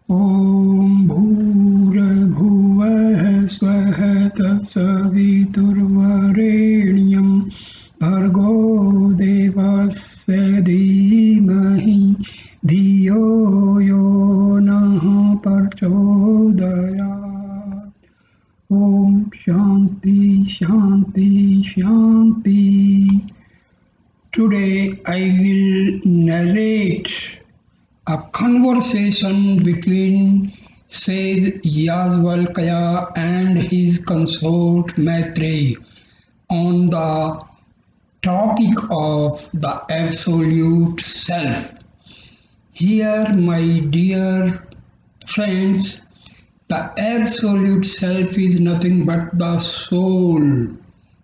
ॐ भूर्भुवः स्वः तत्सवितुर्वरेण्यं भर्गो देवस्य धीमहि धियो यो नः प्रचोदयात्। ॐ शान्ति शान्ति शान्ति। Today I will narrate a conversation between sage Yajnavalkya and his consort Maitreyi on the topic of the absolute self. Here, my dear friends, the absolute self is nothing but the soul,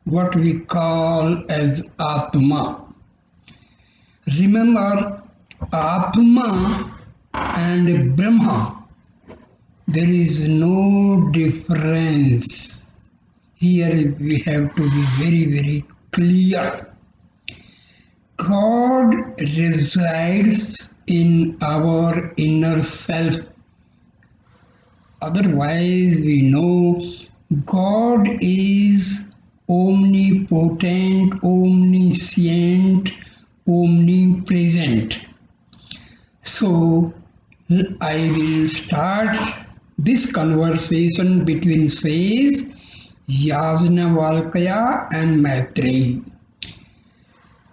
what we call as Atma. Remember, Atma and Brahma, there is no difference. Here we have to be very, very clear. God resides in our inner self. Otherwise, we know God is omnipotent, omniscient, omnipresent. So, I will start this conversation between sages Yajnavalkya and Maitreyi.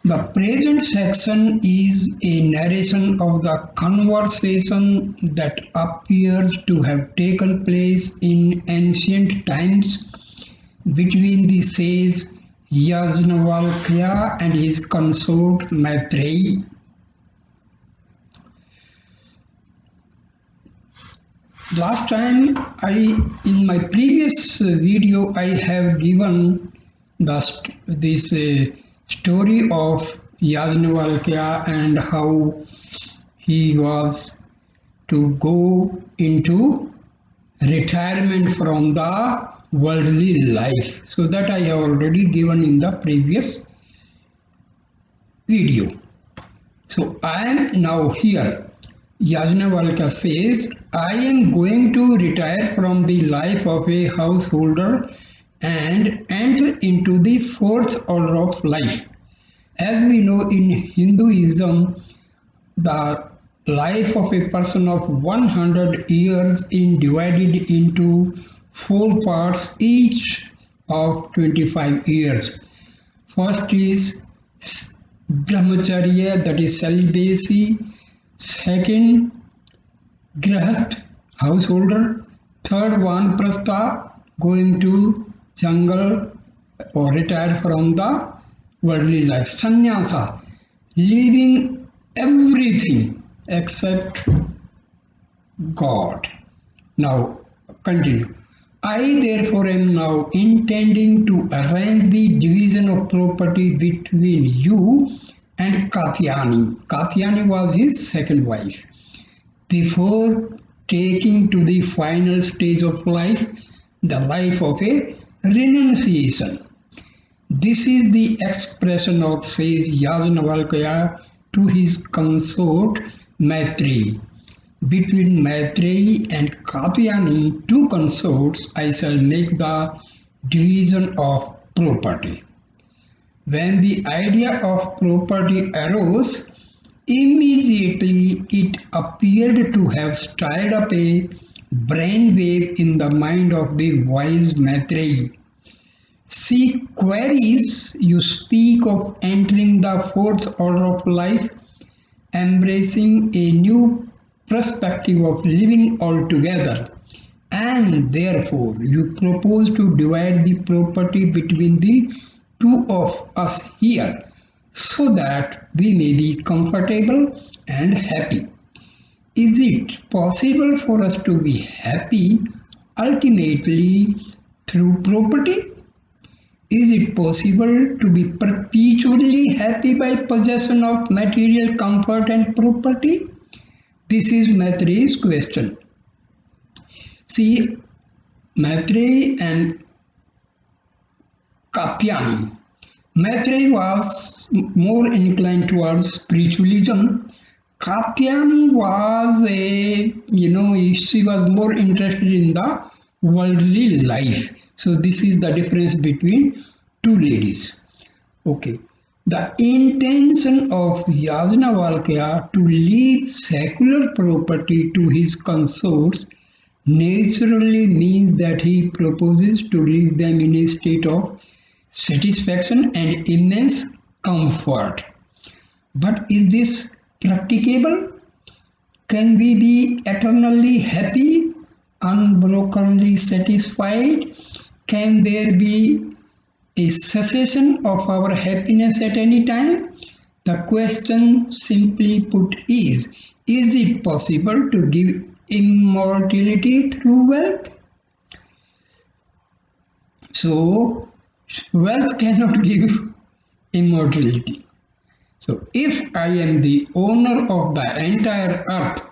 The present section is a narration of the conversation that appears to have taken place in ancient times between the sage Yajnavalkya and his consort Maitreyi. Last time, in my previous video, I have given this story of Yajnavalkya and how he was to go into retirement from the worldly life. So that I have already given in the previous video. So I am now here. Yajnavalkya says, I am going to retire from the life of a householder and enter into the fourth order of life. As we know, in Hinduism, the life of a person of 100 years is divided into 4 parts, each of 25 years. First is brahmacharya, that is celibacy. Second, grahast, householder. Third, vanprastha, going to jungle or retire from the worldly life. Sannyasa, leaving everything except God. Now, continue. I therefore am now intending to arrange the division of property between you and Katyani. Katyani was his second wife. Before taking to the final stage of life, the life of a renunciation. This is the expression of sage Yajnavalkya to his consort Maitreyi. Between Maitreyi and Katyani, 2 consorts, I shall make the division of property. When the idea of property arose, immediately it appeared to have stirred up a brainwave in the mind of the wise Maitreyi. She queries, you speak of entering the fourth order of life, embracing a new perspective of living altogether, and therefore you propose to divide the property between the 2 of us here, so that we may be comfortable and happy. Is it possible for us to be happy ultimately through property? Is it possible to be perpetually happy by possession of material comfort and property? This is Maitreyi's question. See, Maitreyi and Katyani. Maitreyi was more inclined towards spiritualism Katyani was she was more interested in the worldly life. So this is the difference between two ladies. Okay. The intention of Yajnavalkya to leave secular property to his consorts naturally means that he proposes to leave them in a state of satisfaction and immense comfort. But is this practicable? Can we be eternally happy, unbrokenly satisfied? Can there be a cessation of our happiness at any time? The question simply put is it possible to give immortality through wealth? So, wealth cannot give immortality. So, if I am the owner of the entire earth,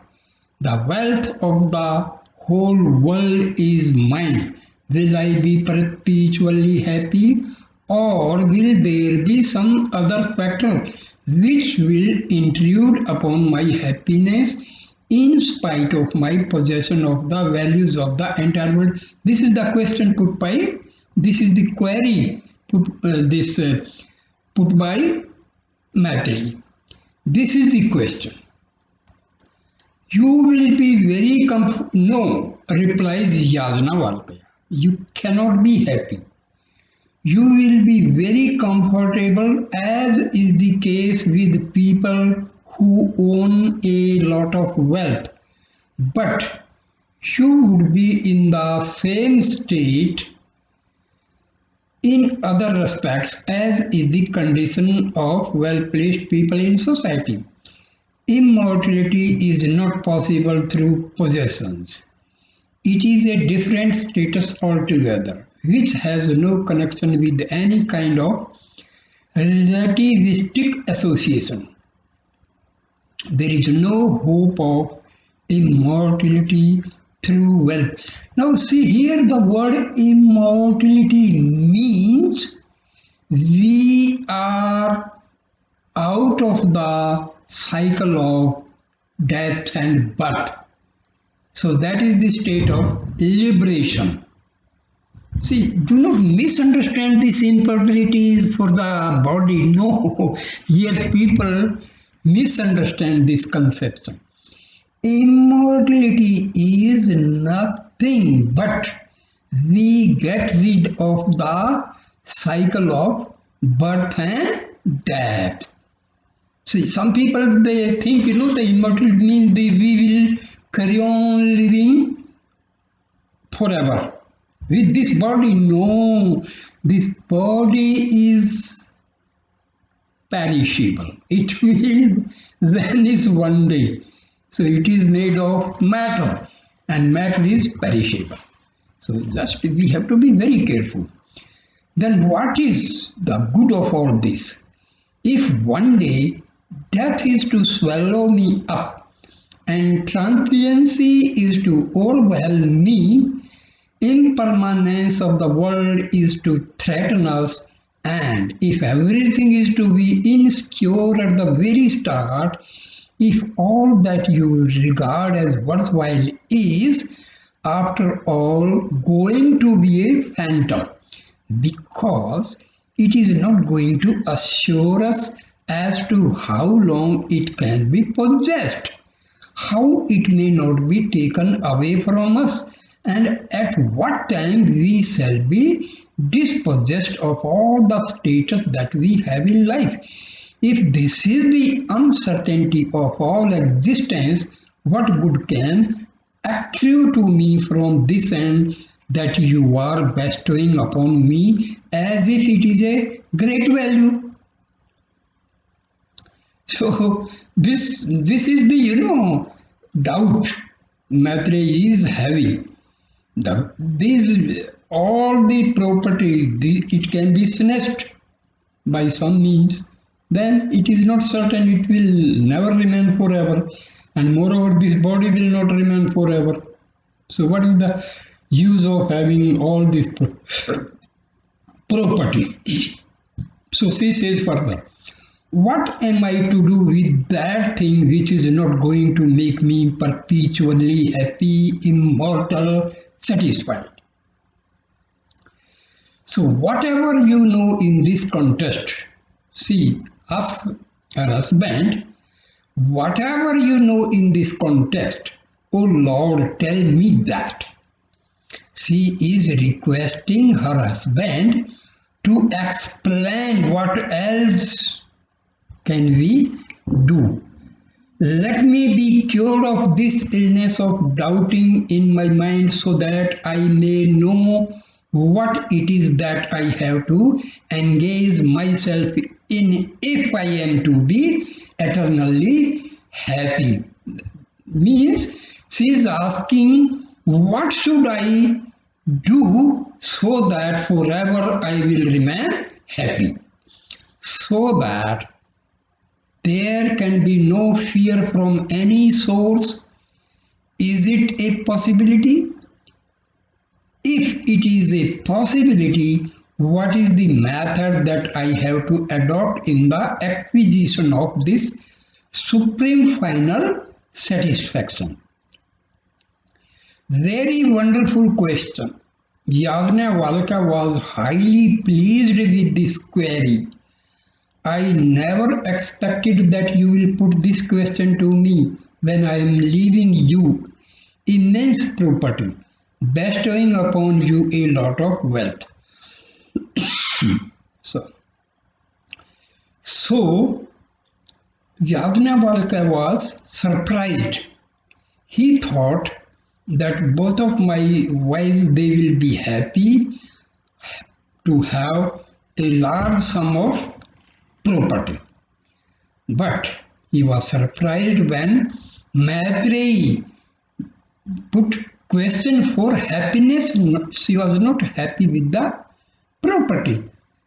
the wealth of the whole world is mine. Will I be perpetually happy, or will there be some other factor which will intrude upon my happiness in spite of my possession of the values of the entire world? This is the question put by, this is the query put by Maitreyi. This is the question. You will be very no, replies Yajnavalkya. You cannot be happy. You will be very comfortable, as is the case with people who own a lot of wealth. But you would be in the same state in other respects as is the condition of well-placed people in society. Immortality is not possible through possessions. It is a different status altogether, which has no connection with any kind of relativistic association. There is no hope of immortality through wealth. Now see here, the word immortality means we are out of the cycle of death and birth. So that is the state of liberation. See, do not misunderstand this infertility is for the body. No, here people misunderstand this conception. Immortality is nothing but we get rid of the cycle of birth and death. See, some people they think the immortality means we will carry on living forever with this body. No, this body is perishable. It will vanish one day. So it is made of matter, and matter is perishable. So just we have to be very careful. Then what is the good of all this? If one day death is to swallow me up and transiency is to overwhelm me, impermanence of the world is to threaten us, and if everything is to be insecure at the very start, if all that you regard as worthwhile is, after all, going to be a phantom, because it is not going to assure us as to how long it can be possessed, how it may not be taken away from us, and at what time we shall be dispossessed of all the status that we have in life. If this is the uncertainty of all existence, what good can accrue to me from this end that you are bestowing upon me as if it is a great value? So this is the doubt Maitreyi is having. All the property it can be snatched by some means. Then it is not certain it will never remain forever, and moreover this body will not remain forever. So what is the use of having all this property? So she says further, What am I to do with that thing which is not going to make me perpetually happy, immortal, satisfied? So whatever you know in this context, see, us, her husband, whatever you know in this context, oh Lord, tell me that. She is requesting her husband to explain what else can we do. Let me be cured of this illness of doubting in my mind so that I may know what it is that I have to engage myself in if I am to be eternally happy. Means she is asking, what should I do so that forever I will remain happy? So that there can be no fear from any source. Is it a possibility? If it is a possibility, what is the method that I have to adopt in the acquisition of this supreme final satisfaction? Very wonderful question. Yajnavalkya was highly pleased with this query. I never expected that you will put this question to me when I am leaving you immense property, bestowing upon you a lot of wealth. So Yajnavalkya was surprised. He thought that both of my wives, they will be happy to have a large sum of property. But he was surprised when Maitreyi put question for happiness. She was not happy with the property.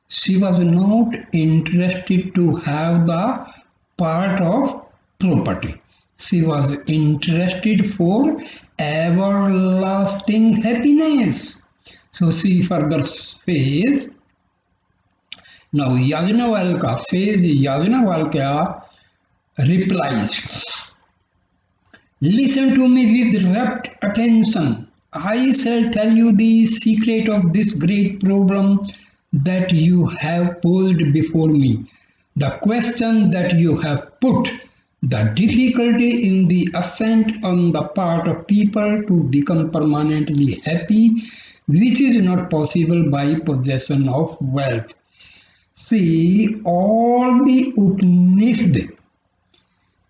She was not interested to have the part of property. She was interested for everlasting happiness. So she further says, now Yajnavalkya says, Yajnavalkya replies, listen to me with rapt attention. I shall tell you the secret of this great problem that you have posed before me. The question that you have put, the difficulty in the ascent on the part of people to become permanently happy, which is not possible by possession of wealth. See, all the Upanishad,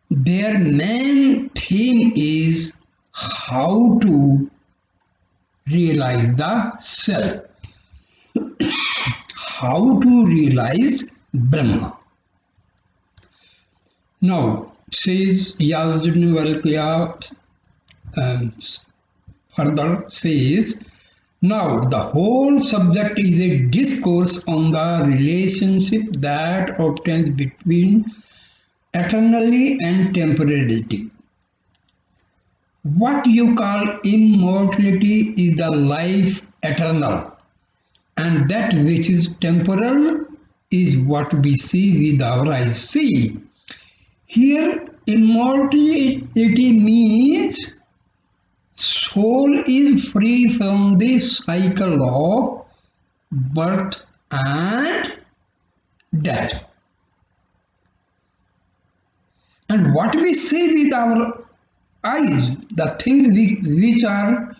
their main theme is how to realize the self, how to realize Brahman. Now, says Yajnavalkya further says, now the whole subject is a discourse on the relationship that obtains between eternally and temporality. What you call immortality is the life eternal, and that which is temporal is what we see with our eyes. See, here immortality means soul is free from the cycle of birth and death. And what we see with our eyes, the things which are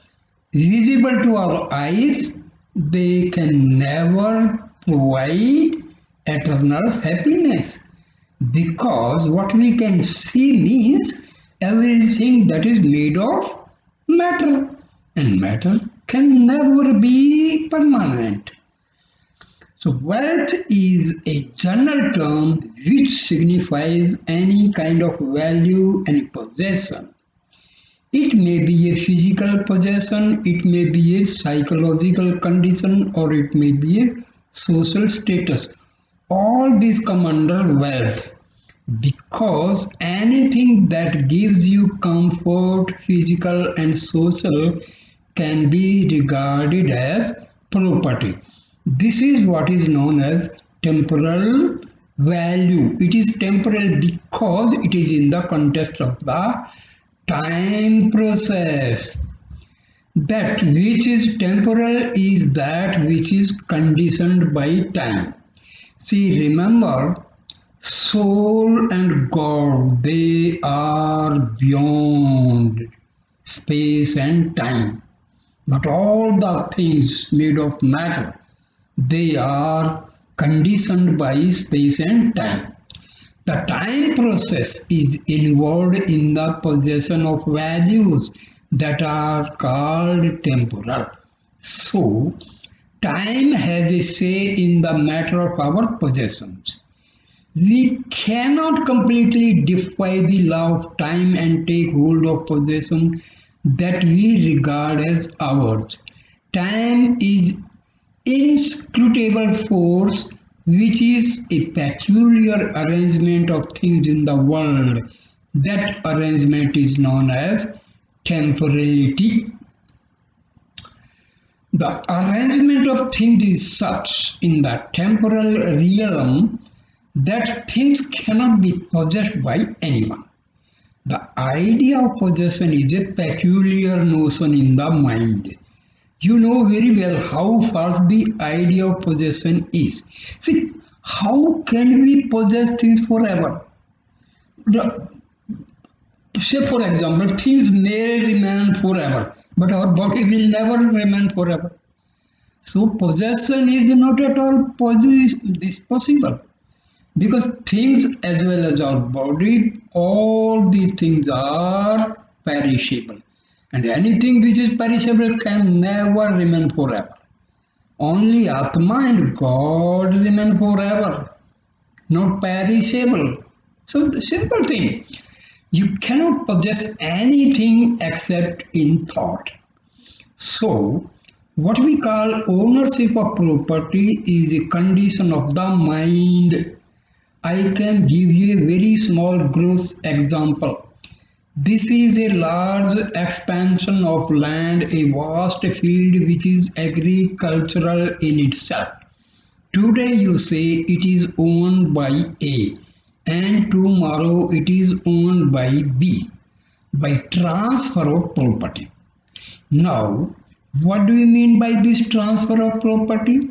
visible to our eyes, they can never provide eternal happiness. Because what we can see means everything that is made of matter, and matter can never be permanent. So wealth is a general term which signifies any kind of value and possession. It may be a physical possession, it may be a psychological condition, or it may be a social status. All these come under wealth, because anything that gives you comfort, physical and social, can be regarded as property. This is what is known as temporal value. It is temporal because it is in the context of the time process. That which is temporal is that which is conditioned by time. See, remember, soul and God, they are beyond space and time. But all the things made of matter, they are conditioned by space and time. The time process is involved in the possession of values that are called temporal. So, time has a say in the matter of our possessions. We cannot completely defy the law of time and take hold of possession that we regard as ours. Time is inscrutable force which is a peculiar arrangement of things in the world. That arrangement is known as temporality. The arrangement of things is such in the temporal realm that things cannot be possessed by anyone. The idea of possession is a peculiar notion in the mind. You know very well how false the idea of possession is. See, how can we possess things forever? Say, for example, things may remain forever, but our body will never remain forever. So, possession is not at all possible. Because things as well as our body, all these things are perishable. And anything which is perishable can never remain forever. Only Atma and God remain forever, not perishable. So the simple thing, you cannot possess anything except in thought. So what we call ownership of property is a condition of the mind. I can give you a very small gross example. This is a large expansion of land, a vast field which is agricultural in itself. Today you say it is owned by A and tomorrow it is owned by B by transfer of property. Now, what do you mean by this transfer of property?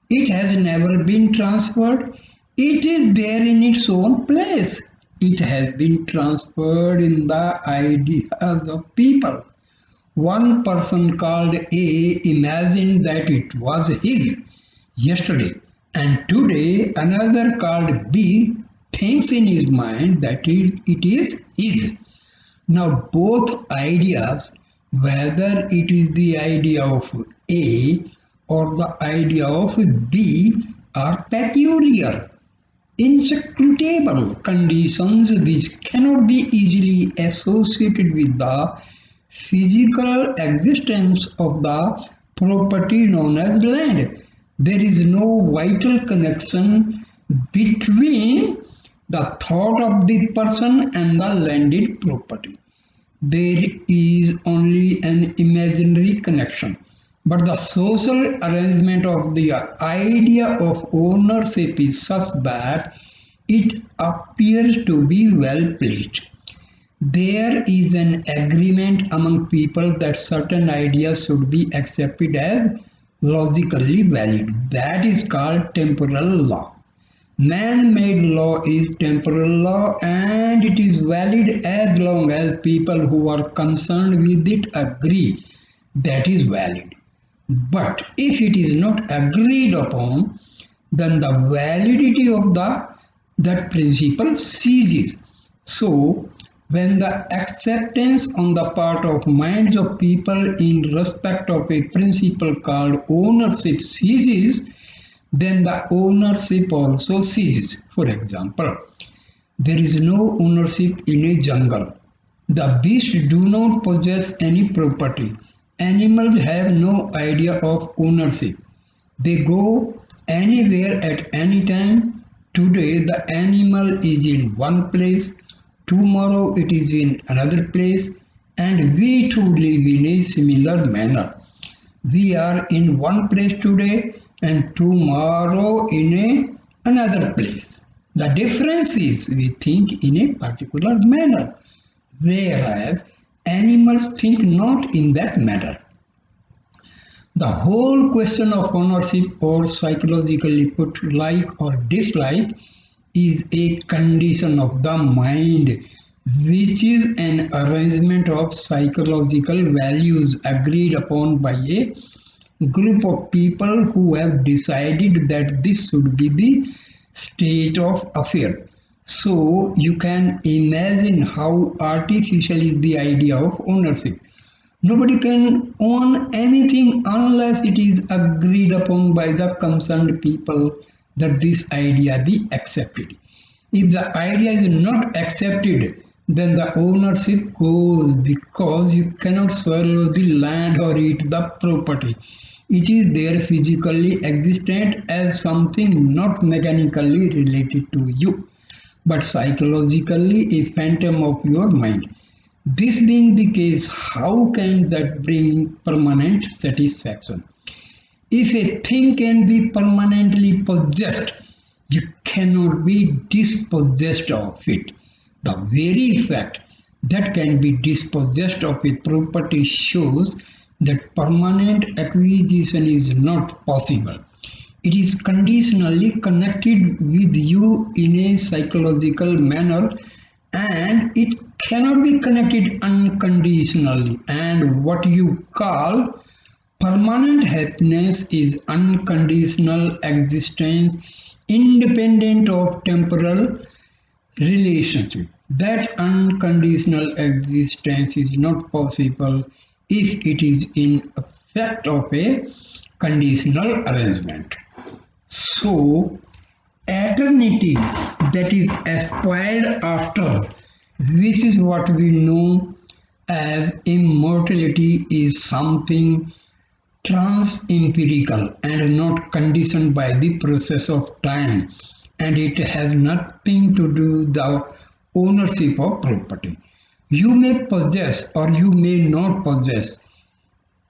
It has never been transferred. It is there in its own place. It has been transferred in the ideas of people. One person called A imagined that it was his yesterday, and today another called B thinks in his mind that it is his. Now both ideas, whether it is the idea of A or the idea of B, are peculiar, inscrutable conditions which cannot be easily associated with the physical existence of the property known as land. There is no vital connection between the thought of the person and the landed property. There is only an imaginary connection. But the social arrangement of the idea of ownership is such that it appears to be well placed. There is an agreement among people that certain ideas should be accepted as logically valid. That is called temporal law. Man-made law is temporal law and it is valid as long as people who are concerned with it agree that is valid. But if it is not agreed upon, then the validity of that principle ceases. So, when the acceptance on the part of minds of people in respect of a principle called ownership ceases, then the ownership also ceases. For example, there is no ownership in a jungle. The beasts do not possess any property. Animals have no idea of ownership. They go anywhere at any time. Today the animal is in one place, tomorrow it is in another place, and we too live in a similar manner. We are in one place today and tomorrow in another place. The difference is we think in a particular manner, whereas animals think not in that manner. The whole question of ownership, or psychologically put, like or dislike, is a condition of the mind, which is an arrangement of psychological values agreed upon by a group of people who have decided that this should be the state of affairs. So you can imagine how artificial is the idea of ownership. Nobody can own anything unless it is agreed upon by the concerned people that this idea be accepted. If the idea is not accepted, then the ownership goes, because you cannot swallow the land or eat the property. It is there physically existent as something not mechanically related to you, but psychologically a phantom of your mind. This being the case, how can that bring permanent satisfaction? If a thing can be permanently possessed, you cannot be dispossessed of it. The very fact that can be dispossessed of a property shows that permanent acquisition is not possible. It is conditionally connected with you in a psychological manner, and it cannot be connected unconditionally. And what you call permanent happiness is unconditional existence independent of temporal relationship. That unconditional existence is not possible if it is in effect of a conditional arrangement. So, eternity, that is aspired after, which is what we know as immortality, is something trans-empirical and not conditioned by the process of time, and it has nothing to do with the ownership of property. You may possess or you may not possess.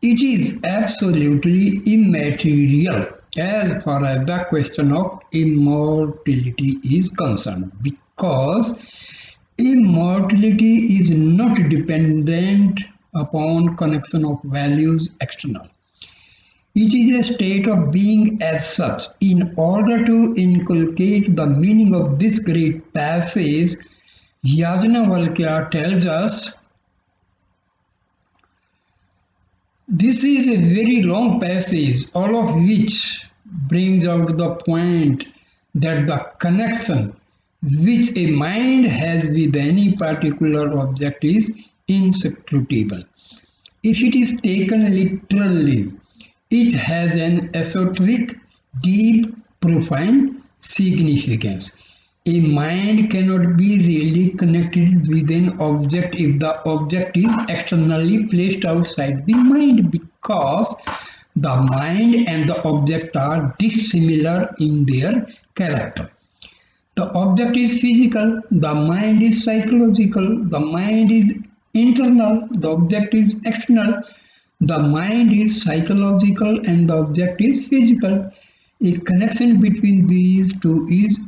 It is absolutely immaterial as far as the question of immortality is concerned, because immortality is not dependent upon connection of values external. It is a state of being as such. In order to inculcate the meaning of this great passage, Yajnavalkya tells us, this is a very long passage, all of which brings out the point that the connection which a mind has with any particular object is inscrutable. If it is taken literally, it has an esoteric, deep, profound significance. A mind cannot be really connected with an object if the object is externally placed outside the mind, because the mind and the object are dissimilar in their character. The object is physical, the mind is psychological, the mind is internal, the object is external, the mind is psychological and the object is physical. A connection between these two is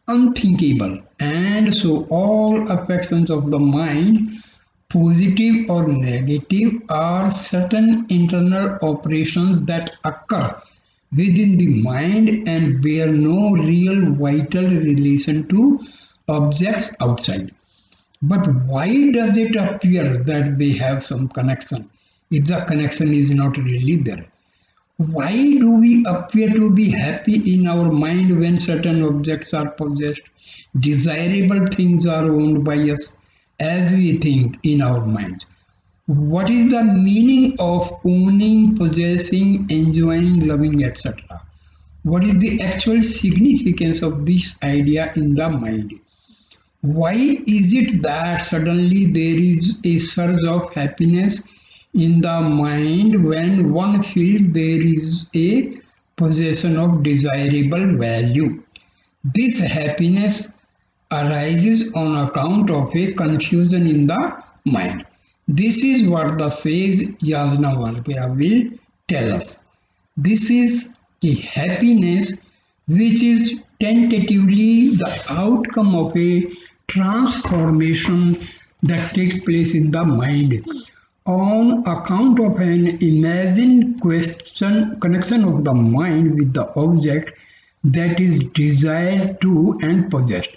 unthinkable, and so all affections of the mind, positive or negative, are certain internal operations that occur within the mind and bear no real vital relation to objects outside. But why does it appear that they have some connection if the connection is not really there? Why do we appear to be happy in our mind when certain objects are possessed, desirable things are owned by us, as we think in our minds? What is the meaning of owning, possessing, enjoying, loving, etc.? What is the actual significance of this idea in the mind? Why is it that suddenly there is a surge of happiness in the mind when one feels there is a possession of desirable value? This happiness arises on account of a confusion in the mind. This is what the sage Yajnavalkya will tell us. This is a happiness which is tentatively the outcome of a transformation that takes place in the mind on account of an imagined connection of the mind with the object that is desired to and possessed.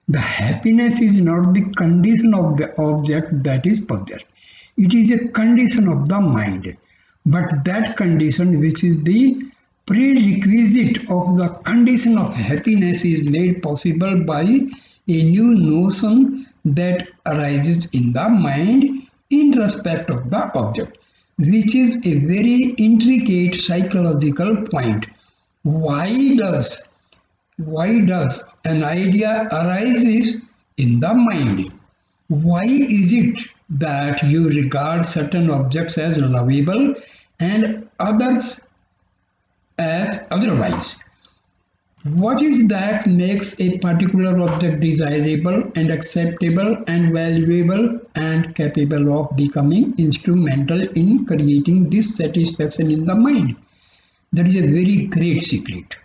The happiness is not the condition of the object that is possessed. It is a condition of the mind. But that condition, which is the prerequisite of the condition of happiness, is made possible by a new notion that arises in the mind in respect of the object, which is a very intricate psychological point. Why does an idea arises in the mind? Why is it that you regard certain objects as lovable and others as otherwise? What is that makes a particular object desirable and acceptable and valuable and capable of becoming instrumental in creating this satisfaction in the mind? That is a very great secret.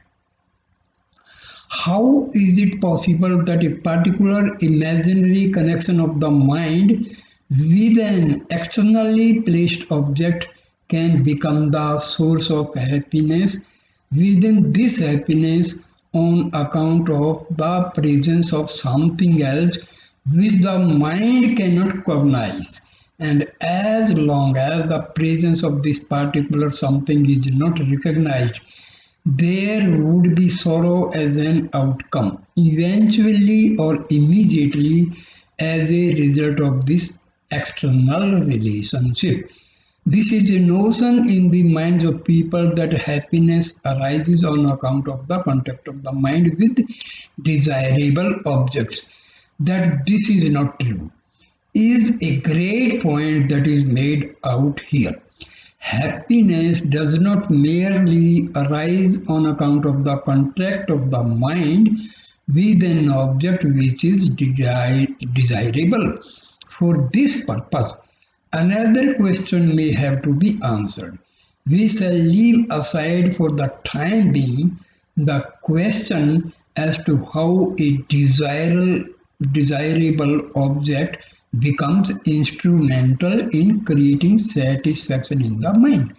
How is it possible that a particular imaginary connection of the mind with an externally placed object can become the source of happiness within this happiness on account of the presence of something else which the mind cannot cognize? And as long as the presence of this particular something is not recognized, there would be sorrow as an outcome, eventually or immediately as a result of this external relationship. This is a notion in the minds of people that happiness arises on account of the contact of the mind with desirable objects. That this is not true is a great point that is made out here. Happiness does not merely arise on account of the contact of the mind with an object which is desirable. For this purpose, another question may have to be answered. We shall leave aside for the time being the question as to how a desirable object becomes instrumental in creating satisfaction in the mind.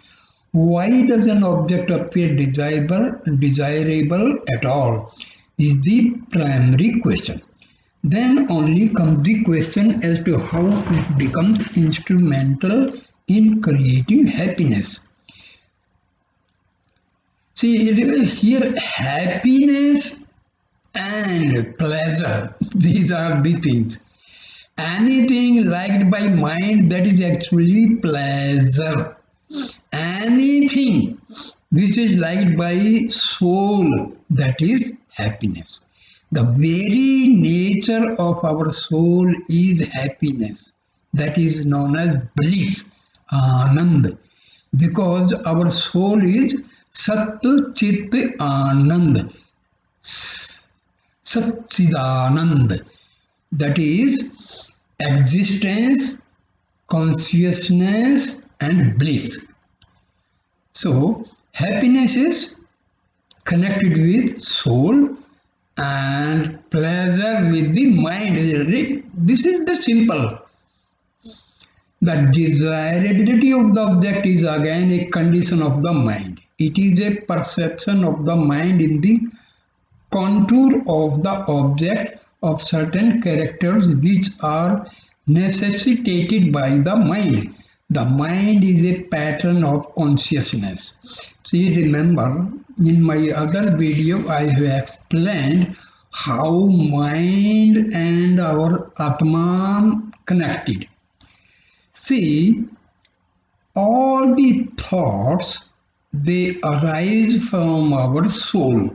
Why does an object appear desirable at all is the primary question. Then only comes the question as to how it becomes instrumental in creating happiness. See, here happiness and pleasure, these are the things. Anything liked by mind, that is actually pleasure. Anything which is liked by soul, that is happiness. The very nature of our soul is happiness. That is known as bliss, anand. Because our soul is Sat Chit Anand, Satchidanand. That is existence, consciousness and bliss. So happiness is connected with soul and pleasure with the mind. This is the simple. The desirability of the object is again a condition of the mind. It is a perception of the mind in the contour of the object of certain characters which are necessitated by the mind. The mind is a pattern of consciousness. See, remember, in my other video I have explained how mind and our Atman connected. See, all the thoughts, they arise from our soul,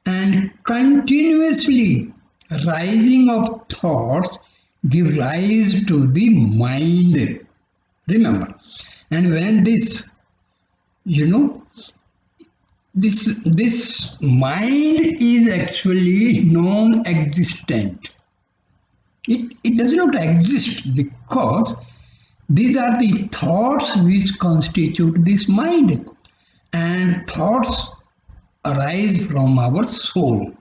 and continuously rising of thoughts give rise to the mind. Remember, and when this, this mind is actually non-existent. It does not exist because these are the thoughts which constitute this mind, and thoughts arise from our soul.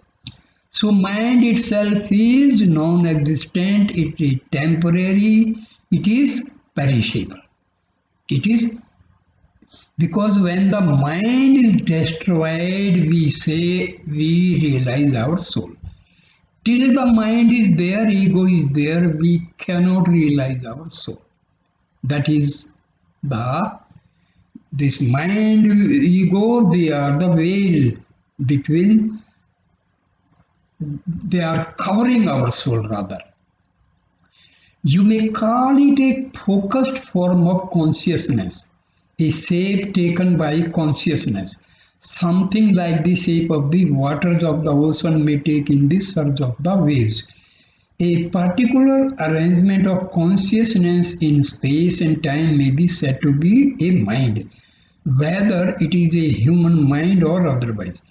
So mind itself is non-existent, it is temporary, it is perishable. It is because when the mind is destroyed, we say we realize our soul. Till the mind is there, ego is there, we cannot realize our soul. That is this mind, ego, they are the veil between, they are covering our soul rather. You may call it a focused form of consciousness, a shape taken by consciousness. Something like the shape of the waters of the ocean may take in the surge of the waves. A particular arrangement of consciousness in space and time may be said to be a mind, whether it is a human mind or otherwise.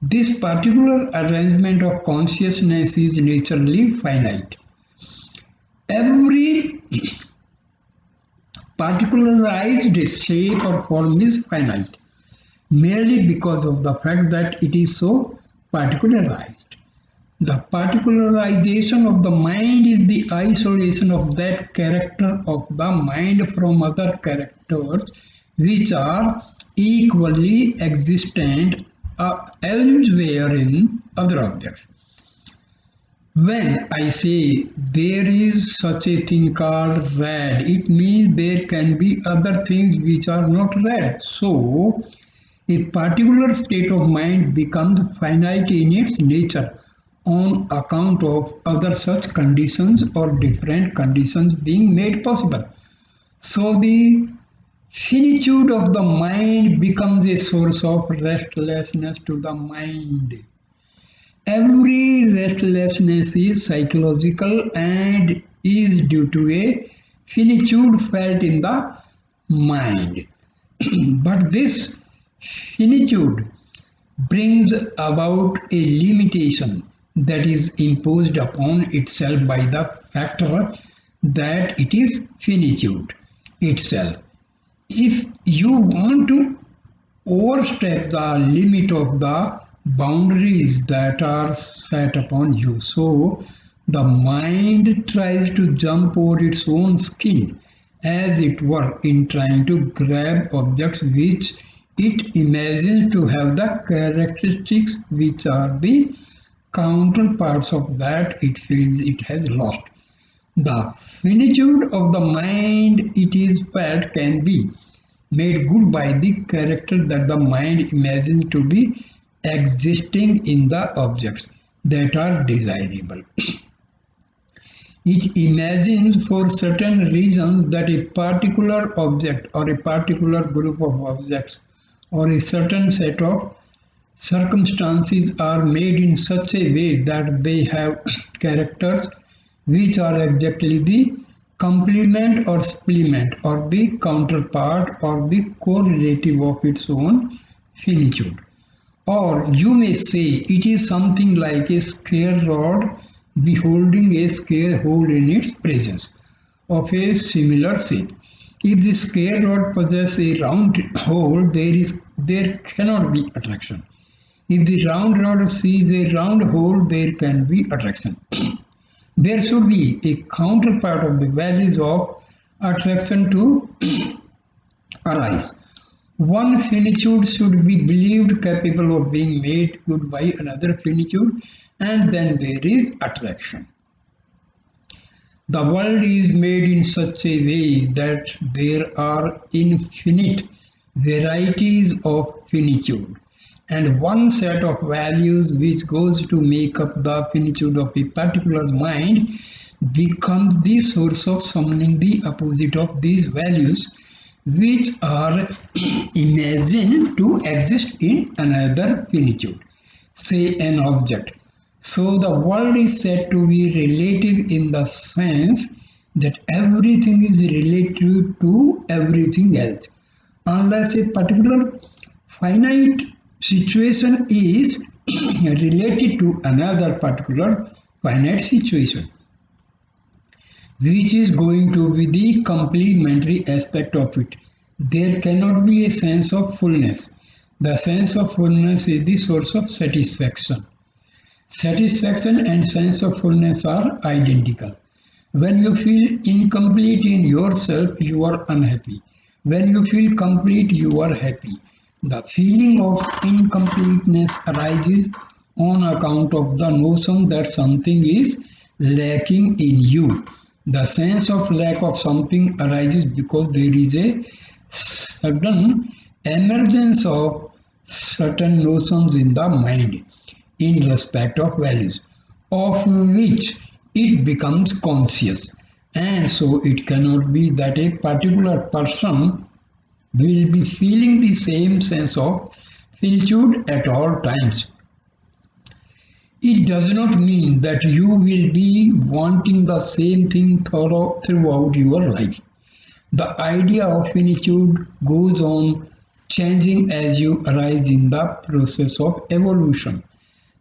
This particular arrangement of consciousness is naturally finite. Every particularized shape or form is finite, merely because of the fact that it is so particularized. The particularization of the mind is the isolation of that character of the mind from other characters which are equally existent elsewhere in other objects. When I say there is such a thing called red, it means there can be other things which are not red. So, a particular state of mind becomes finite in its nature on account of other such conditions or different conditions being made possible. So, the finitude of the mind becomes a source of restlessness to the mind. Every restlessness is psychological and is due to a finitude felt in the mind. But this finitude brings about a limitation that is imposed upon itself by the factor that it is finitude itself. If you want to overstep the limit of the boundaries that are set upon you, so the mind tries to jump over its own skin, as it were, in trying to grab objects which it imagines to have the characteristics which are the counterparts of that it feels it has lost. The finitude of the mind, it is felt, can be made good by the character that the mind imagines to be existing in the objects that are desirable. It imagines for certain reasons that a particular object or a particular group of objects or a certain set of circumstances are made in such a way that they have characters which are exactly the complement or supplement or the counterpart or the correlative of its own finitude. Or you may say it is something like a square rod beholding a square hole in its presence of a similar shape. If the square rod possesses a round hole, there cannot be attraction. If the round rod sees a round hole, there can be attraction. There should be a counterpart of the values of attraction to arise. One finitude should be believed capable of being made good by another finitude, and then there is attraction. The world is made in such a way that there are infinite varieties of finitude, and one set of values which goes to make up the finitude of a particular mind becomes the source of summoning the opposite of these values which are imagined to exist in another finitude, say an object. So the world is said to be relative in the sense that everything is relative to everything else, unless a particular finite situation is related to another particular finite situation, which is going to be the complementary aspect of it. There cannot be a sense of fullness. The sense of fullness is the source of satisfaction. Satisfaction and sense of fullness are identical. When you feel incomplete in yourself, you are unhappy. When you feel complete, you are happy. The feeling of incompleteness arises on account of the notion that something is lacking in you. The sense of lack of something arises because there is a sudden emergence of certain notions in the mind in respect of values, of which it becomes conscious. And so it cannot be that a particular person will be feeling the same sense of finitude at all times. It does not mean that you will be wanting the same thing throughout your life. The idea of finitude goes on changing as you arise in the process of evolution.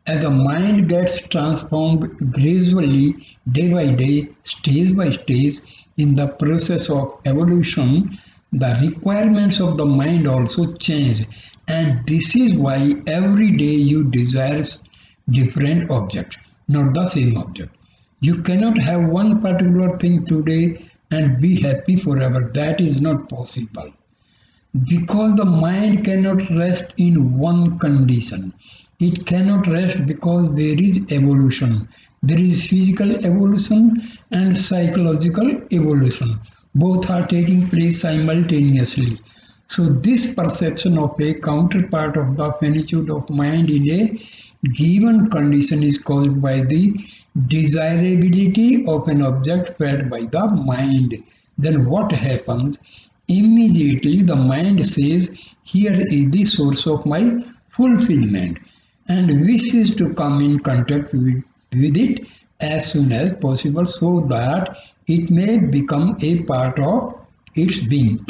As the mind gets transformed gradually, day by day, stage by stage, in the process of evolution, the requirements of the mind also change. And this is why every day you desire different object, not the same object. You cannot have one particular thing today and be happy forever. That is not possible. Because the mind cannot rest in one condition. It cannot rest because there is evolution. There is physical evolution and psychological evolution. Both are taking place simultaneously. So this perception of a counterpart of the finitude of mind in a given condition is caused by the desirability of an object felt by the mind. Then what happens? Immediately the mind says, here is the source of my fulfillment, and wishes to come in contact with it as soon as possible so that it may become a part of its being.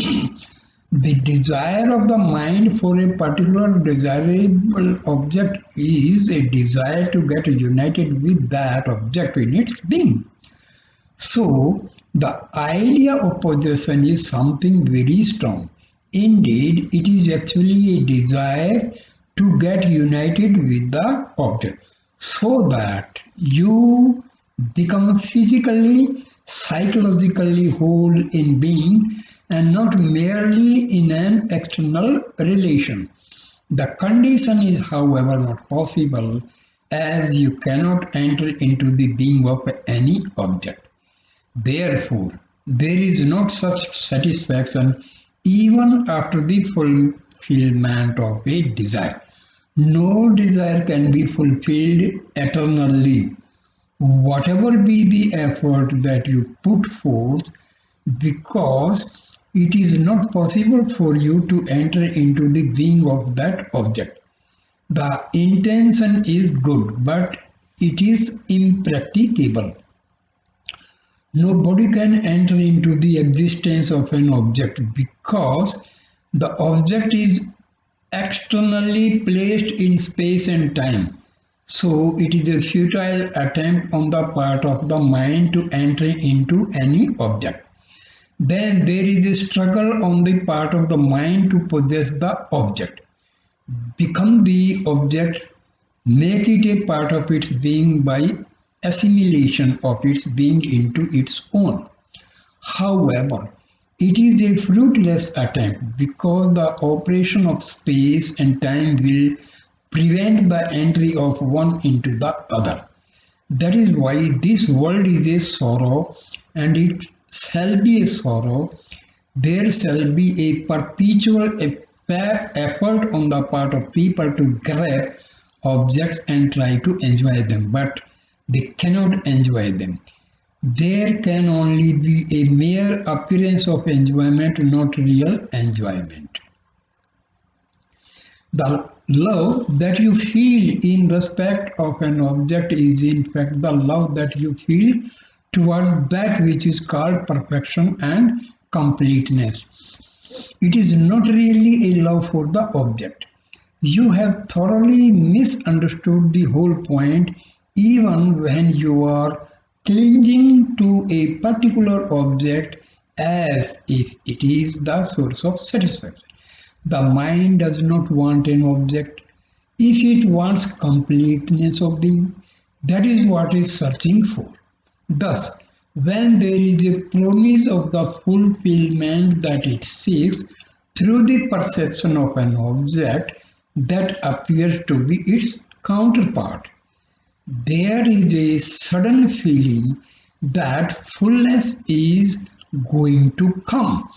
The desire of the mind for a particular desirable object is a desire to get united with that object in its being. So, the idea of possession is something very strong. Indeed, it is actually a desire to get united with the object so that you become physically, psychologically whole in being and not merely in an external relation. The condition is, however, not possible as you cannot enter into the being of any object. Therefore, there is not such satisfaction even after the fulfillment of a desire. No desire can be fulfilled eternally. Whatever be the effort that you put forth, because it is not possible for you to enter into the being of that object. The intention is good, but it is impracticable. Nobody can enter into the existence of an object because the object is externally placed in space and time. So it is a futile attempt on the part of the mind to enter into any object. Then there is a struggle on the part of the mind to possess the object, become the object, make it a part of its being by assimilation of its being into its own. However, it is a fruitless attempt because the operation of space and time will prevent the entry of one into the other. That is why this world is a sorrow, and it shall be a sorrow. There shall be a perpetual effort on the part of people to grab objects and try to enjoy them, but they cannot enjoy them. There can only be a mere appearance of enjoyment, not real enjoyment. The love that you feel in respect of an object is in fact the love that you feel towards that which is called perfection and completeness. It is not really a love for the object. You have thoroughly misunderstood the whole point even when you are clinging to a particular object as if it is the source of satisfaction. The mind does not want an object. If it wants completeness of being, that is what it is searching for. Thus, when there is a promise of the fulfillment that it seeks through the perception of an object that appears to be its counterpart, there is a sudden feeling that fullness is going to come,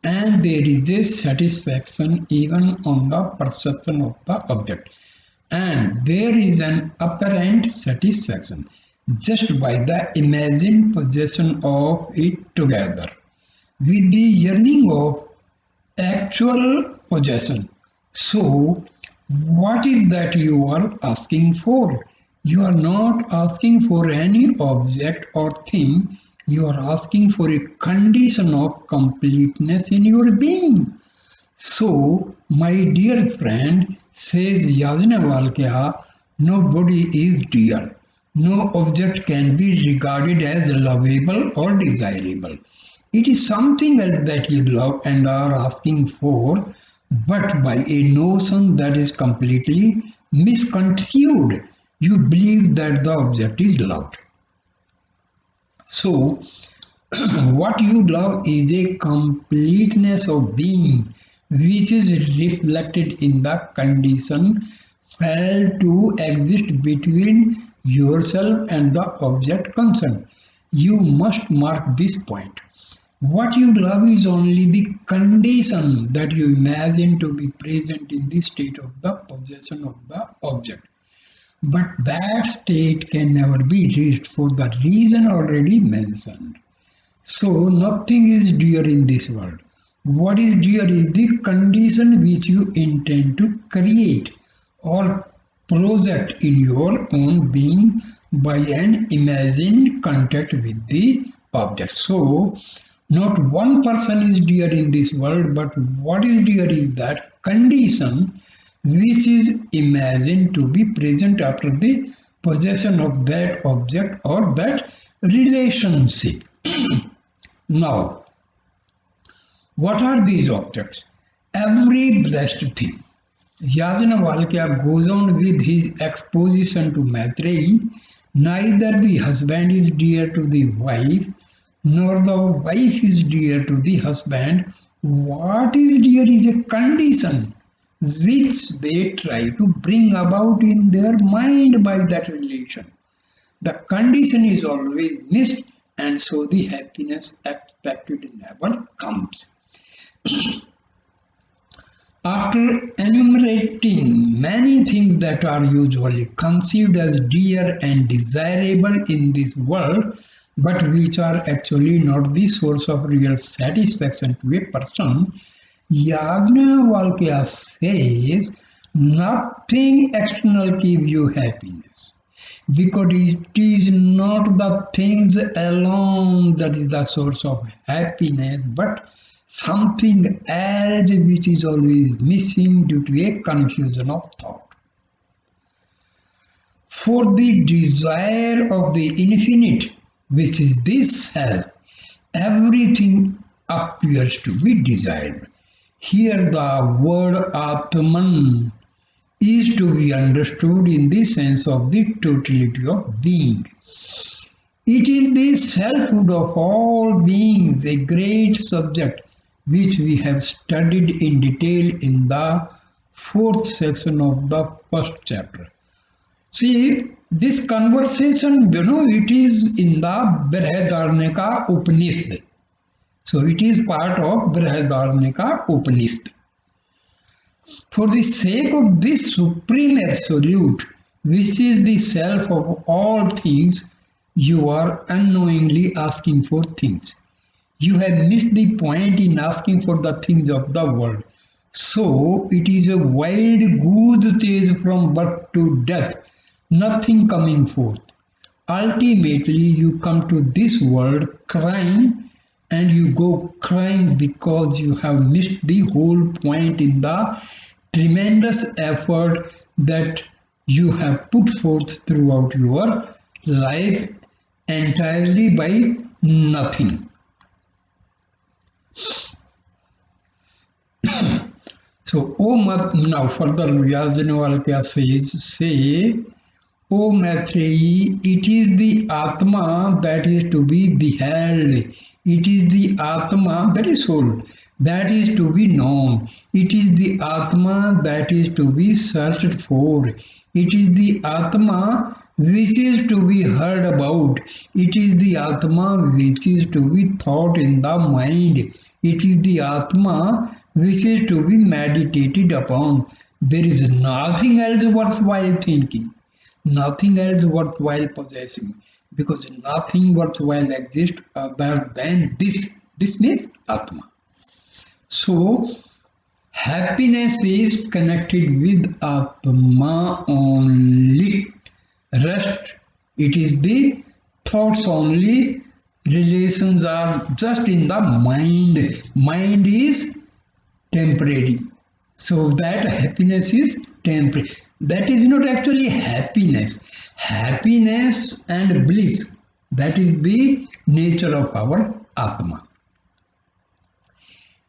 and there is a satisfaction even on the perception of the object, and there is an apparent satisfaction just by the imagined possession of it together with the yearning of actual possession. So, what is that you are asking for? You are not asking for any object or thing, you are asking for a condition of completeness in your being. So, my dear friend, says Yajnavalkya, nobody is dear. No object can be regarded as lovable or desirable. It is something else that you love and are asking for, but by a notion that is completely misconstrued. You believe that the object is loved. So, what you love is a completeness of being, which is reflected in the condition felt to exist between yourself and the object concerned. You must mark this point. What you love is only the condition that you imagine to be present in the state of the possession of the object. But that state can never be reached for the reason already mentioned. So nothing is dear in this world. What is dear is the condition which you intend to create or project in your own being by an imagined contact with the object. So not one person is dear in this world, but what is dear is that condition which is imagined to be present after the possession of that object or that relationship. Now, what are these objects? Every blessed thing. Yajnavalkya goes on with his exposition to Maitreyi. Neither the husband is dear to the wife, nor the wife is dear to the husband. What is dear is a condition which they try to bring about in their mind by that relation. The condition is always missed, and so the happiness expected never comes. After enumerating many things that are usually conceived as dear and desirable in this world, but which are actually not the source of real satisfaction to a person, Yajnavalkya says nothing external gives you happiness, because it is not the things alone that is the source of happiness, but something else which is always missing due to a confusion of thought. For the desire of the infinite, which is this self, everything appears to be desired. Here the word Atman is to be understood in the sense of the totality of being. It is the selfhood of all beings, a great subject which we have studied in detail in the 4th section of the 1st chapter. See, this conversation, it is in the Brihadaranyaka Upanishad. So it is part of Brihadaranyaka Upanishad. For the sake of this supreme absolute, which is the self of all things, you are unknowingly asking for things. You have missed the point in asking for the things of the world. So it is a wild goose chase from birth to death, nothing coming forth. Ultimately, you come to this world crying, and you go crying because you have missed the whole point in the tremendous effort that you have put forth throughout your life entirely by nothing. So So, now further Yajnavalkya says, say, O Maitreyi, it is the Atma that is to be beheld. It is the Atma, that is soul, that is to be known. It is the Atma that is to be searched for. It is the Atma which is to be heard about. It is the Atma which is to be thought in the mind. It is the Atma which is to be meditated upon. There is nothing else worthwhile thinking. Nothing else worthwhile possessing, because nothing worthwhile exists other than this. This means Atma. So, happiness is connected with Atma only. Rest, it is the thoughts only. Relations are just in the mind. Mind is temporary. So that happiness is temporary. That is not actually happiness. Happiness and bliss, that is the nature of our Atma.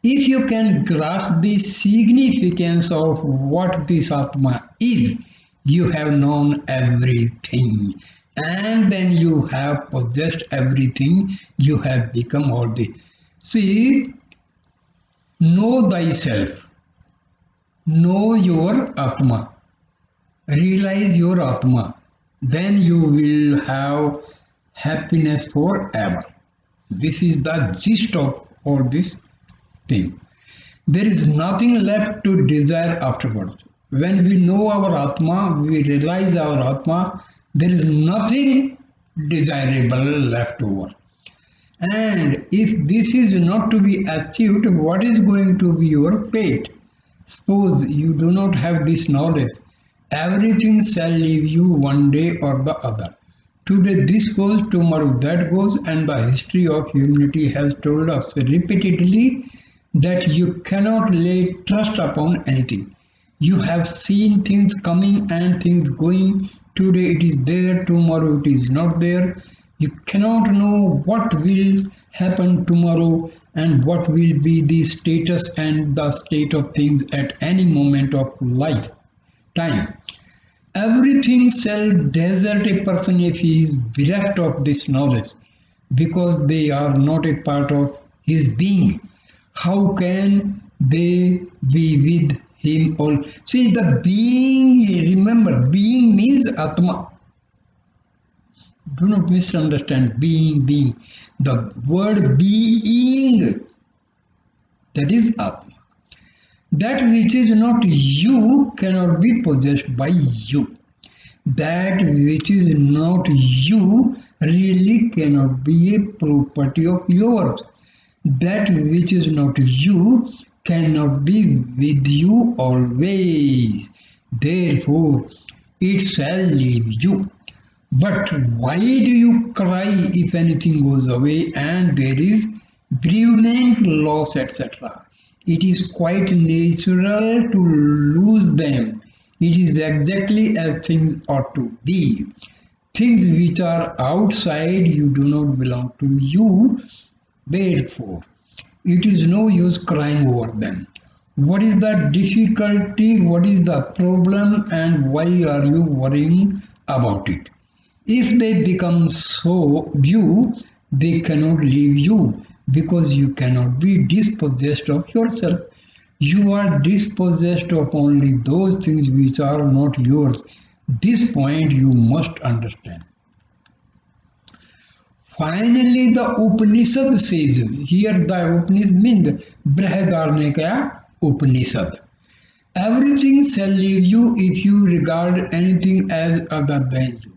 If you can grasp the significance of what this Atma is, you have known everything. And then you have possessed everything. You have become all the. See, know thyself. Know your Atma. Realize your Atma, then you will have happiness forever. This is the gist of all this thing. There is nothing left to desire afterwards. When we know our Atma, we realize our Atma, there is nothing desirable left over. And if this is not to be achieved, what is going to be your fate? Suppose you do not have this knowledge. Everything shall leave you one day or the other. Today this goes, tomorrow that goes, and the history of humanity has told us repeatedly that you cannot lay trust upon anything. You have seen things coming and things going. Today it is there, tomorrow it is not there. You cannot know what will happen tomorrow and what will be the status and the state of things at any moment of life. Time. Everything shall desert a person if he is bereft of this knowledge, because they are not a part of his being. How can they be with him all? See, the being, remember, being means Atma. Do not misunderstand being. The word being, that is Atma. That which is not you cannot be possessed by you. That which is not you really cannot be a property of yours. That which is not you cannot be with you always. Therefore, it shall leave you. But why do you cry if anything goes away and there is bereavement, loss, etc.? It is quite natural to lose them. It is exactly as things ought to be. Things which are outside you do not belong to you. Therefore, it is no use crying over them. What is the difficulty? What is the problem? And why are you worrying about it? If they become so you, they cannot leave you, because you cannot be dispossessed of yourself. You are dispossessed of only those things which are not yours. This point you must understand. Finally, the Upanishad says, here the Upanishad means Brihadaranyaka Upanishad. Everything shall leave you if you regard anything as other than you.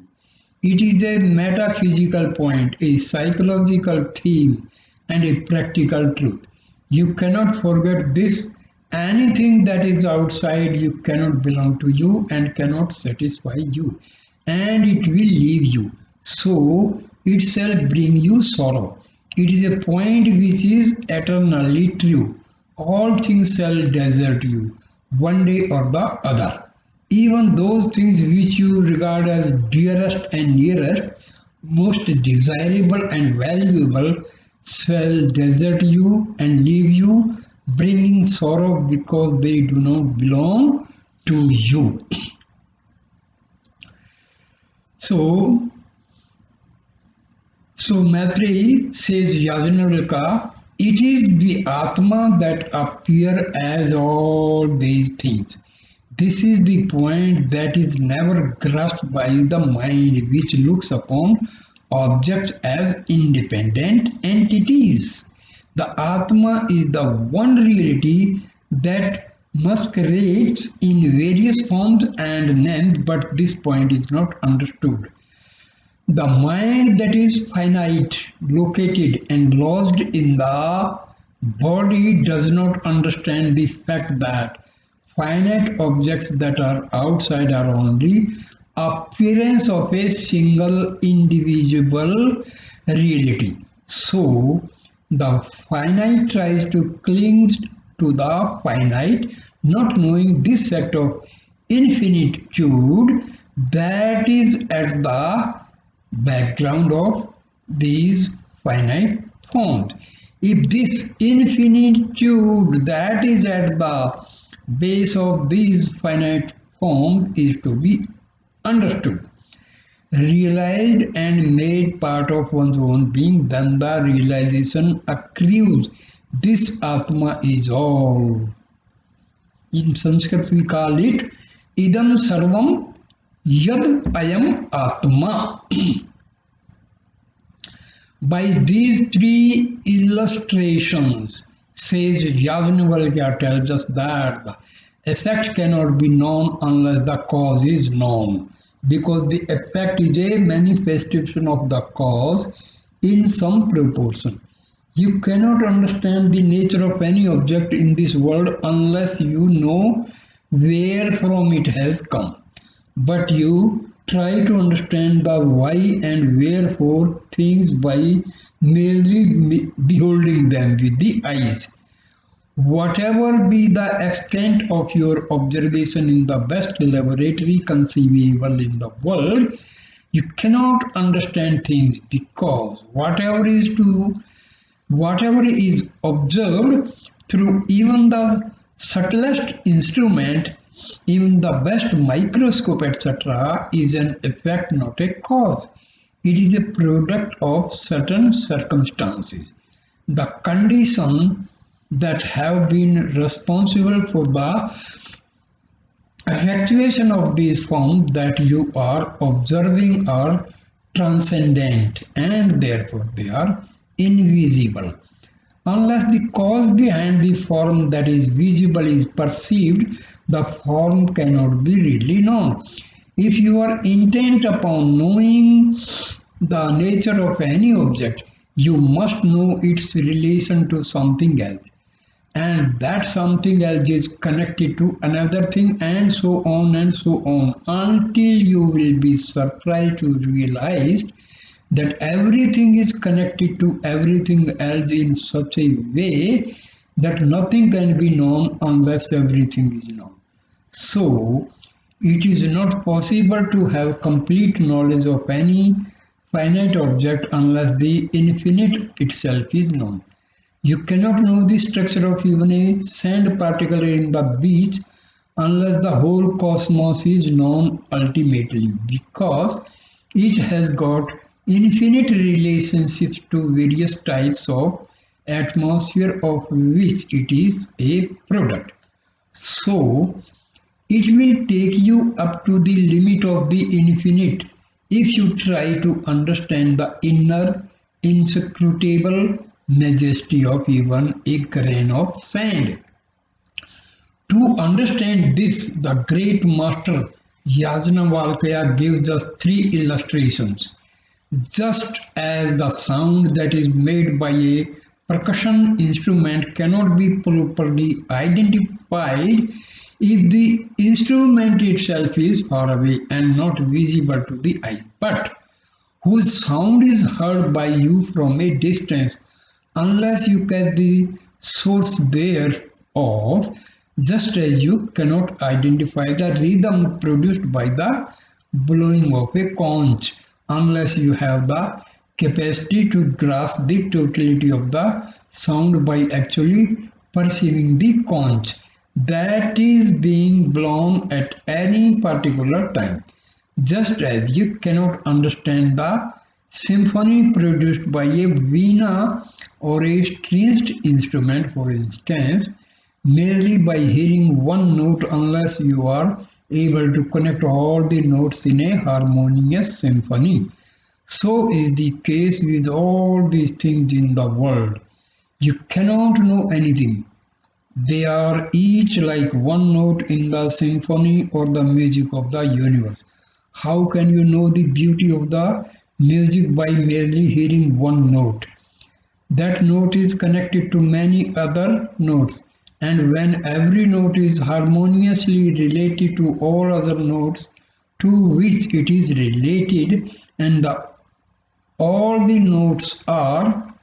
It is a metaphysical point, a psychological theme, and a practical truth. You cannot forget this. Anything that is outside you cannot belong to you and cannot satisfy you, and it will leave you. So it shall bring you sorrow. It is a point which is eternally true. All things shall desert you, one day or the other. Even those things which you regard as dearest and nearest, most desirable and valuable, shall desert you and leave you bringing sorrow because they do not belong to you. So Maitreyi says Yajnavalkya, it is the Atma that appear as all these things. This is the point that is never grasped by the mind, which looks upon objects as independent entities. The Atma is the one reality that masquerades in various forms and names, but this point is not understood. The mind that is finite, located and lodged in the body does not understand the fact that finite objects that are outside are only appearance of a single indivisible reality. So, the finite tries to cling to the finite, not knowing this fact of infinitude that is at the background of these finite forms. If this infinitude that is at the base of these finite forms is to be understood, realized and made part of one's own being, then the realization accrues. This Atma is all. In Sanskrit we call it Idam Sarvam Yad Ayam Atma. By these three illustrations, says Yajnavalkya tells us that the effect cannot be known unless the cause is known, because the effect is a manifestation of the cause in some proportion. You cannot understand the nature of any object in this world unless you know where from it has come. But you try to understand the why and wherefore things by merely beholding them with the eyes. Whatever be the extent of your observation in the best laboratory conceivable in the world, you cannot understand things, because whatever is observed through even the subtlest instrument, even the best microscope, etc., is an effect, not a cause. It is a product of certain circumstances. The conditions that have been responsible for the effectuation of these forms that you are observing are transcendent, and therefore they are invisible. Unless the cause behind the form that is visible is perceived, the form cannot be really known. If you are intent upon knowing the nature of any object, you must know its relation to something else, and that something else is connected to another thing, and so on and so on, until you will be surprised to realize that everything is connected to everything else in such a way that nothing can be known unless everything is known. So, it is not possible to have complete knowledge of any finite object unless the infinite itself is known. You cannot know the structure of even a sand particle in the beach unless the whole cosmos is known ultimately, because it has got infinite relationships to various types of atmosphere of which it is a product. So, it will take you up to the limit of the infinite if you try to understand the inner, inscrutable majesty of even a grain of sand. To understand this, the great master Yajnavalkya gives us three illustrations. Just as the sound that is made by a percussion instrument cannot be properly identified if the instrument itself is far away and not visible to the eye, but whose sound is heard by you from a distance, unless you catch the source thereof, just as you cannot identify the rhythm produced by the blowing of a conch, unless you have the capacity to grasp the totality of the sound by actually perceiving the conch that is being blown at any particular time. Just as you cannot understand the symphony produced by a veena or a stringed instrument, for instance, merely by hearing one note unless you are able to connect all the notes in a harmonious symphony. So is the case with all these things in the world. You cannot know anything. They are each like one note in the symphony or the music of the universe. How can you know the beauty of the music by merely hearing one note? That note is connected to many other notes, and when every note is harmoniously related to all other notes to which it is related, and all the notes are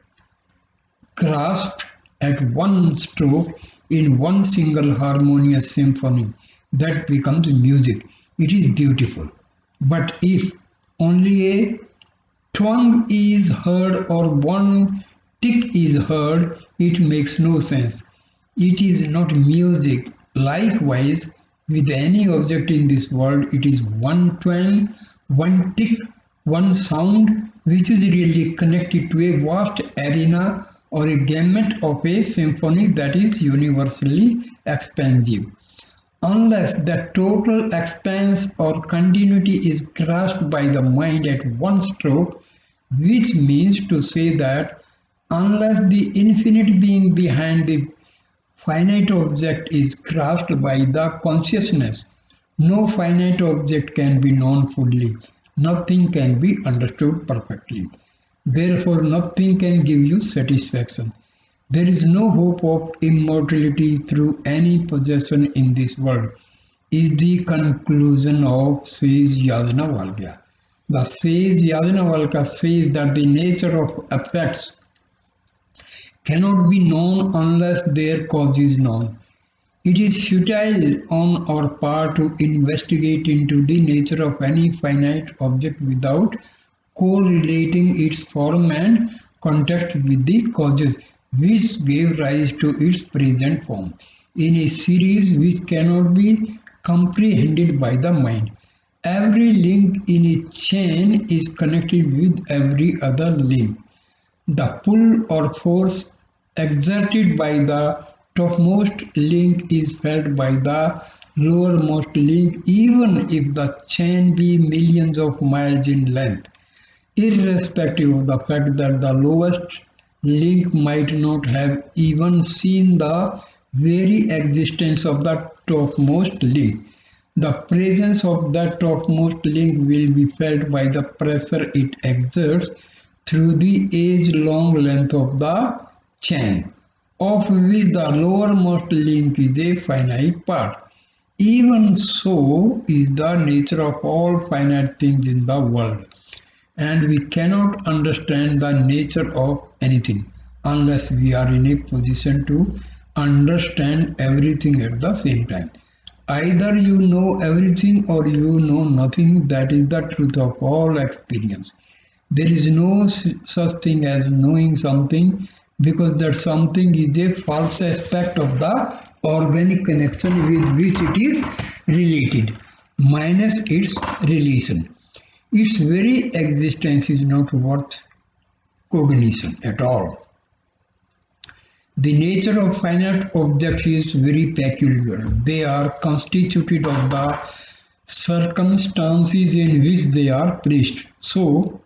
grasped at one stroke in one single harmonious symphony, that becomes music. It is beautiful. But if only a twang is heard or one tick is heard, it makes no sense. It is not music. Likewise, with any object in this world, it is one twang, one tick, one sound which is really connected to a vast arena or a gamut of a symphony that is universally expansive. Unless the total expanse or continuity is grasped by the mind at one stroke, which means to say that unless the infinite being behind the finite object is grasped by the consciousness, no finite object can be known fully, nothing can be understood perfectly. Therefore, nothing can give you satisfaction. There is no hope of immortality through any possession in this world, is the conclusion of sage Yajnavalkya. The sage Yajnavalkya says that the nature of effects cannot be known unless their cause is known. It is futile on our part to investigate into the nature of any finite object without correlating its form and contact with the causes which gave rise to its present form, in a series which cannot be comprehended by the mind. Every link in a chain is connected with every other link. The pull or force exerted by the topmost link is felt by the lowermost link, even if the chain be millions of miles in length, irrespective of the fact that the lowest link might not have even seen the very existence of the topmost link. The presence of that topmost link will be felt by the pressure it exerts through the age-long length of the chain, of which the lowermost link is a finite part. Even so is the nature of all finite things in the world, and we cannot understand the nature of anything unless we are in a position to understand everything at the same time. Either you know everything or you know nothing. That is the truth of all experience. There is no such thing as knowing something, because that something is a false aspect of the organic connection with which it is related, minus its relation. Its very existence is not worth cognition at all. The nature of finite objects is very peculiar. They are constituted of the circumstances in which they are placed, so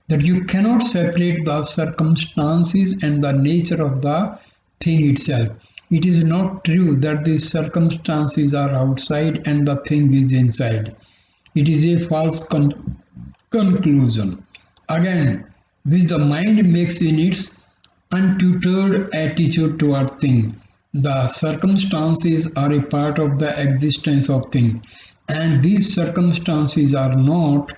that you cannot separate the circumstances and the nature of the thing itself. It is not true that the circumstances are outside and the thing is inside. It is a false conclusion, again, which the mind makes in its untutored attitude toward things. The circumstances are a part of the existence of things, and these circumstances are not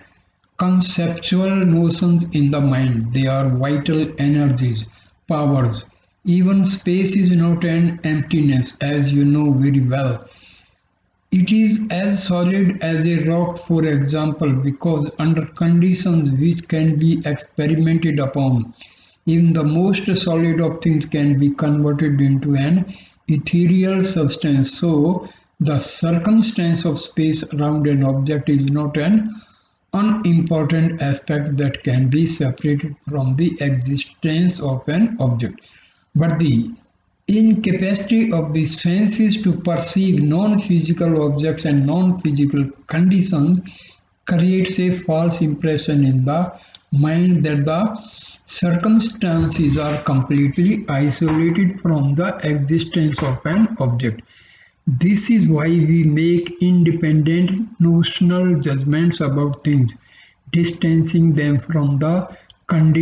conceptual notions in the mind. They are vital energies, powers. Even space is not an emptiness, as you know very well. It is as solid as a rock, for example, because under conditions which can be experimented upon, Even the most solid of things can be converted into an ethereal substance. So, the circumstance of space around an object is not an unimportant aspect that can be separated from the existence of an object. But the incapacity of the senses to perceive non-physical objects and non-physical conditions creates a false impression in the mind that the circumstances are completely isolated from the existence of an object. This is why we make independent notional judgments about things, distancing them from the conditions